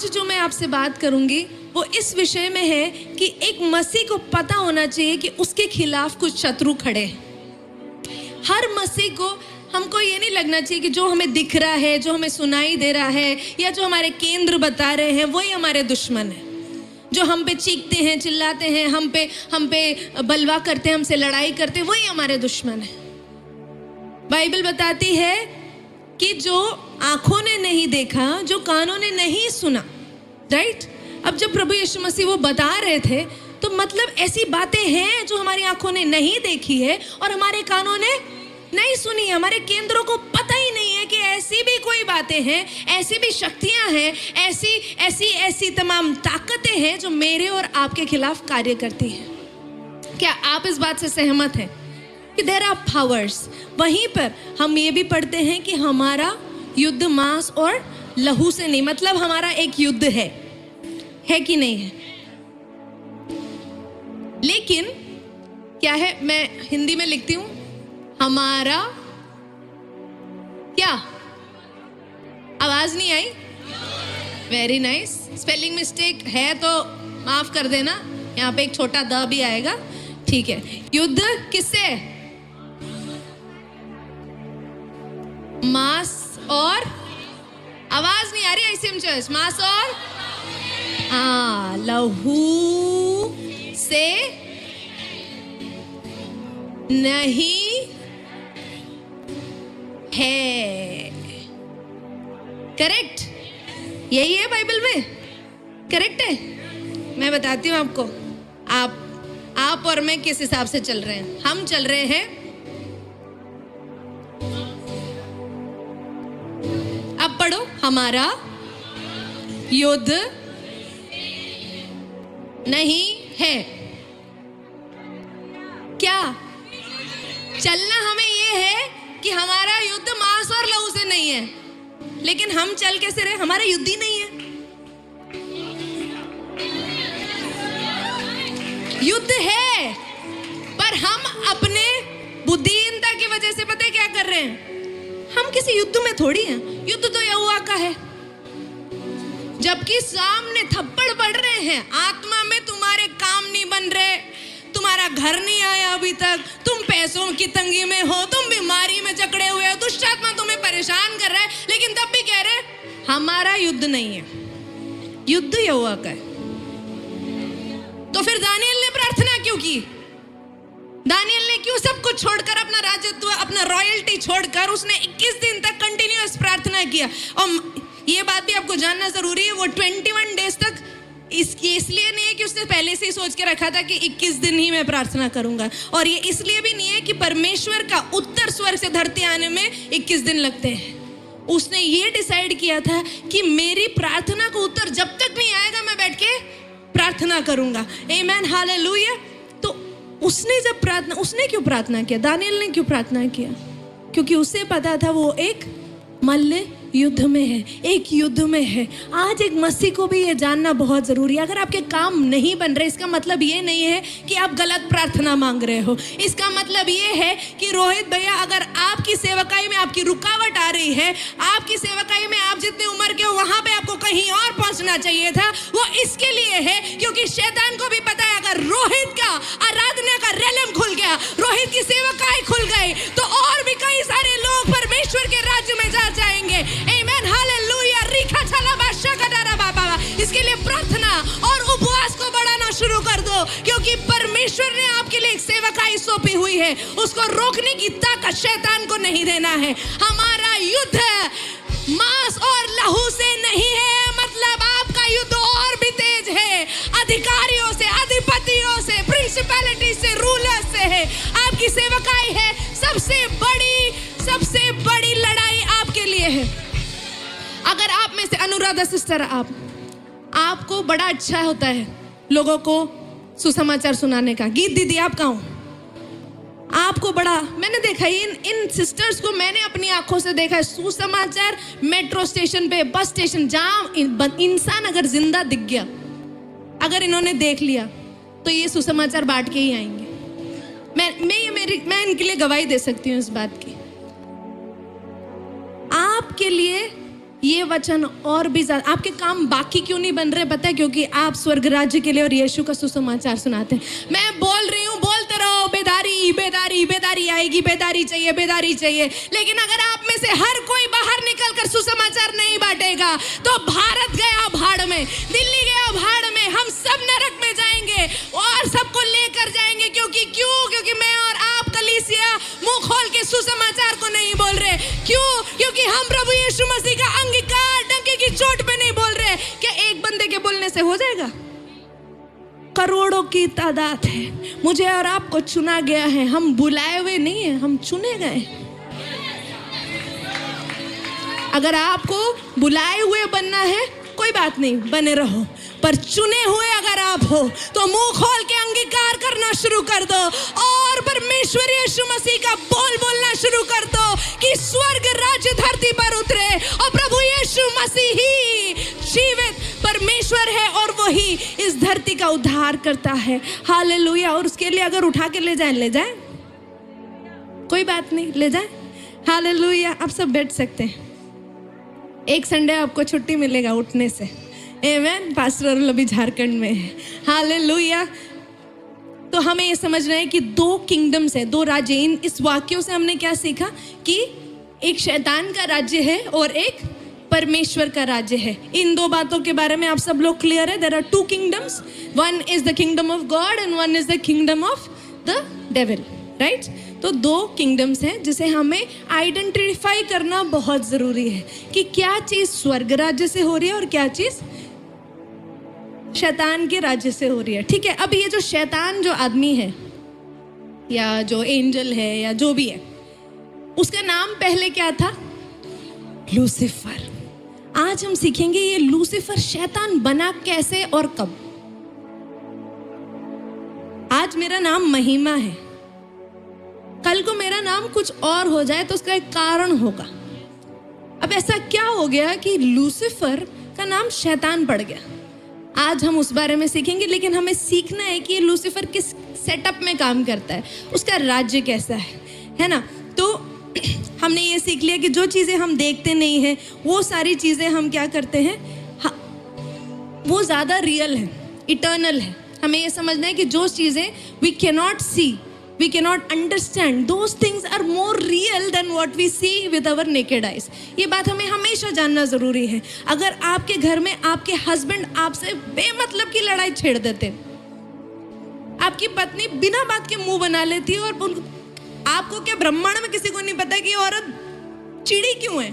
आज जो मैं आपसे बात करूंगी वो इस विषय में है कि एक मसीह को पता होना चाहिए कि उसके खिलाफ कुछ शत्रु खड़े हैं। हर मसीह को हमको ये नहीं लगना चाहिए कि जो हमें दिख रहा है, जो हमें सुनाई दे रहा है या जो हमारे केंद्र बता रहे हैं वही हमारे दुश्मन है। जो हम पे चीखते हैं, चिल्लाते हैं, हम पे बलवा करते हैं, हमसे लड़ाई करते हैं, वही हमारे दुश्मन है। बाइबल बताती है कि जो आंखों ने नहीं देखा, जो कानों ने नहीं सुना, राइट? अब जब प्रभु यीशु मसीह वो बता रहे थे तो मतलब ऐसी बातें हैं जो हमारी आंखों ने नहीं देखी है और हमारे कानों ने नहीं सुनी है। हमारे केंद्रों को पता ही नहीं है कि ऐसी भी कोई बातें हैं, ऐसी भी शक्तियां हैं, ऐसी तमाम ताकतें हैं जो मेरे और आपके खिलाफ कार्य करती हैं। क्या आप इस बात से सहमत हैं कि देयर आर पावर्स? वहीं पर हम ये भी पढ़ते हैं कि हमारा युद्ध मांस और लहू से नहीं, मतलब हमारा एक युद्ध है कि नहीं है? लेकिन क्या है, मैं हिंदी में लिखती हूं, हमारा क्या? आवाज नहीं आई? Very nice. स्पेलिंग मिस्टेक है तो माफ कर देना, यहाँ पे एक छोटा द भी आएगा, ठीक है। युद्ध किससे? मांस और, आवाज नहीं आ रही आईसीएम चर्च, मांस और लहू से नहीं है। करेक्ट? यही है बाइबल में, करेक्ट है? मैं बताती हूं आपको, आप और मैं किस हिसाब से चल रहे हैं। हम चल रहे हैं, अब पढ़ो, हमारा युद्ध नहीं है। क्या चलना हमें ये है कि हमारा युद्ध मांस और लहू से नहीं है, लेकिन हम चल कैसे रहे? हमारा युद्ध ही नहीं है। युद्ध है, पर हम अपने बुद्धिहीनता की वजह से पता है क्या कर रहे हैं? हम किसी युद्ध में थोड़ी हैं। युद्ध तो यहोवा का है, जबकि सामने थप्पड़ पड़ रहे हैं। आत्मा में तुम्हारे काम नहीं बन रहे, तुम्हारा घर नहीं आया अभी तक, तुम पैसों की तंगी में हो, तुम बीमारी में जकड़े हुए हो, दुष्ट आत्मा तुम्हें परेशान कर रहा है, लेकिन तब भी कह रहे हमारा युद्ध नहीं है, युद्ध यहोवा का है। तो फिर दानियेल ने प्रार्थना क्यों की? दानियेल ने क्यों सब कुछ छोड़कर, अपना राजत्व, अपना रॉयल्टी छोड़कर, उसने 21 दिन तक कंटिन्यूअस प्रार्थना किया। और ये बात भी आपको जानना जरूरी है, वो 21 डेज तक इसलिए नहीं है कि उसने पहले से ही सोच के रखा था कि 21 दिन ही मैं प्रार्थना करूंगा, और ये इसलिए भी नहीं है कि परमेश्वर का उत्तर स्वर्ग से धरती आने में 21 दिन लगते हैं। उसने ये डिसाइड किया था कि मेरी प्रार्थना को उत्तर जब तक नहीं आएगा मैं बैठ के प्रार्थना करूंगा। आमेन, हालेलुया। तो उसने क्यों प्रार्थना किया? दानियेल ने क्यों प्रार्थना किया? क्योंकि उसे पता था वो एक मल्ल युद्ध में है, एक युद्ध में है। आज एक मसीह को भी ये जानना बहुत जरूरी है। अगर आपके काम नहीं बन रहे, इसका मतलब ये नहीं है कि आप गलत प्रार्थना मांग रहे हो। इसका मतलब ये है कि रोहित भैया, अगर आपकी सेवकाई में आपकी रुकावट आ रही है, आपकी सेवकाई में आप जितनी उम्र के हो वहां पे आपको कहीं और पहुंचना चाहिए था, वो इसके लिए है क्योंकि शैतान को भी पता है अगर रोहित का आराधना का रेलम खुल गया, रोहित की सेवकाई खुल गई, तो और भी कई सारे लोग परमेश्वर के राज्य में जा जाएंगे। आमेन, हालेलुया। रिखा छला बादशाह का डरा बाबा। इसके लिए प्रार्थना और उपवास को बढ़ाना शुरू कर दो, क्योंकि परमेश्वर ने आपके लिए एक सेवकाई सौंपी हुई है, उसको रोकने की ताकत शैतान को नहीं देना है। हमारा युद्ध मांस और लहू से नहीं है, मतलब आपका युद्ध और भी तेज है, अधिकारियों से, अधिपतियों से, प्रिंसिपैलिटी से, रूलर से है। आपकी सेवकाई है, सबसे बड़ी लड़ाई आपके लिए है। अगर आप में से अनुराधा सिस्टर, आपको बड़ा अच्छा होता है लोगों को सुसमाचार सुनाने का। गीत दीदी आप कहाँ हो? आपको बड़ा, मैंने देखा इन सिस्टर्स को मैंने अपनी आंखों से देखा है। सुसमाचार मेट्रो स्टेशन पे, बस स्टेशन, जहाँ इंसान अगर जिंदा दिख गया, अगर इन्होंने देख लिया तो ये सुसमाचार बांट के ही आएंगे। मैं इनके लिए गवाही दे सकती हूँ इस बात की। आपके लिए ये वचन और भी ज्यादा, आपके काम बाकी क्यों नहीं बन रहे पता है? क्योंकि आप स्वर्ग राज्य के लिए और यीशु का सुसमाचार सुनाते हैं। मैं बोल रही हूँ, बोलते रहो, बेदारी बेदारी बेदारी आएगी, बेदारी चाहिए, बेदारी चाहिए। लेकिन अगर आप में से हर कोई बाहर निकल कर सुसमाचार नहीं बांटेगा तो भारत गया भाड़ में, दिल्ली गया भाड़ में, हम सब नरक में जाएंगे और सबको लेकर जाएंगे। क्योंकि मैं और आप कलीसिया मुंह खोल के सुसमाचार को नहीं बोल रहे। क्योंकि हम प्रभु यीशु मसीह का अंगीकार डंके की चोट पे नहीं बोल रहे। क्या एक बंदे के बोलने से हो जाएगा? करोड़ों की तादाद है, मुझे और आपको चुना गया है। हम बुलाए हुए नहीं है, हम चुने गए। अगर आपको बुलाए हुए बनना है कोई बात नहीं, बने रहो, पर चुने हुए अगर आप हो तो मुंह खोल के अंगीकार करना शुरू कर दो और परमेश्वर यीशु मसीह का बोल बोलना शुरू कर दो कि स्वर्ग राज्य धरती पर उतरे और प्रभु यीशु मसीह ही जीवित परमेश्वर है और वही इस धरती का उद्धार करता है। हालेलुया। और उसके लिए अगर उठा के ले जाए, कोई बात नहीं, ले जाए। हालेलुया। आप सब बैठ सकते हैं। एक संडे आपको छुट्टी मिलेगा उठने से। आमेन। पास्टर अभी झारखंड में है। हालेलुया। तो हमें ये समझना है कि दो किंगडम्स है, दो राज्य। इस वाक्यों से हमने क्या सीखा कि एक शैतान का राज्य है और एक परमेश्वर का राज्य है। इन दो बातों के बारे में आप सब लोग क्लियर है? There are two kingdoms, one is the kingdom of God and one is the kingdom of the devil, right? तो दो किंगडम्स हैं जिसे हमें आइडेंटिफाई करना बहुत जरूरी है कि क्या चीज स्वर्ग राज्य से हो रही है और क्या चीज शैतान के राज्य से हो रही है। ठीक है, अब ये जो शैतान जो आदमी है या जो एंजल है या जो भी है, उसका नाम पहले क्या था? लूसीफर। आज हम सीखेंगे ये लूसीफर शैतान बना कैसे और कब। आज मेरा नाम महिमा है, कल को मेरा नाम कुछ और हो जाए तो उसका एक कारण होगा। अब ऐसा क्या हो गया कि लूसीफर का नाम शैतान पड़ गया? आज हम उस बारे में सीखेंगे, लेकिन हमें सीखना है कि ये लूसीफर किस सेटअप में काम करता है, उसका राज्य कैसा है ना? तो हमने ये सीख लिया कि जो चीज़ें हम देखते नहीं हैं वो सारी चीज़ें हम क्या करते हैं, वो ज़्यादा रियल है, इटर्नल है। हमें ये समझना है कि जो चीज़ें we can not see, we cannot understand, those things are more real than what we see with our naked eyes. ये बात हमें हमेशा जानना जरूरी है। अगर आपके घर में आपके हस्बैंड आपसे बेमतलब की लड़ाई छेड़ देते, आपकी पत्नी बिना बात के मुंह बना लेती है और आपको क्या ब्रह्मांड में किसी को नहीं पता कि ये औरत चिड़ी क्यों है।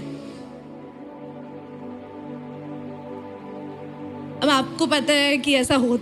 अब आपको पता है कि ऐसा होता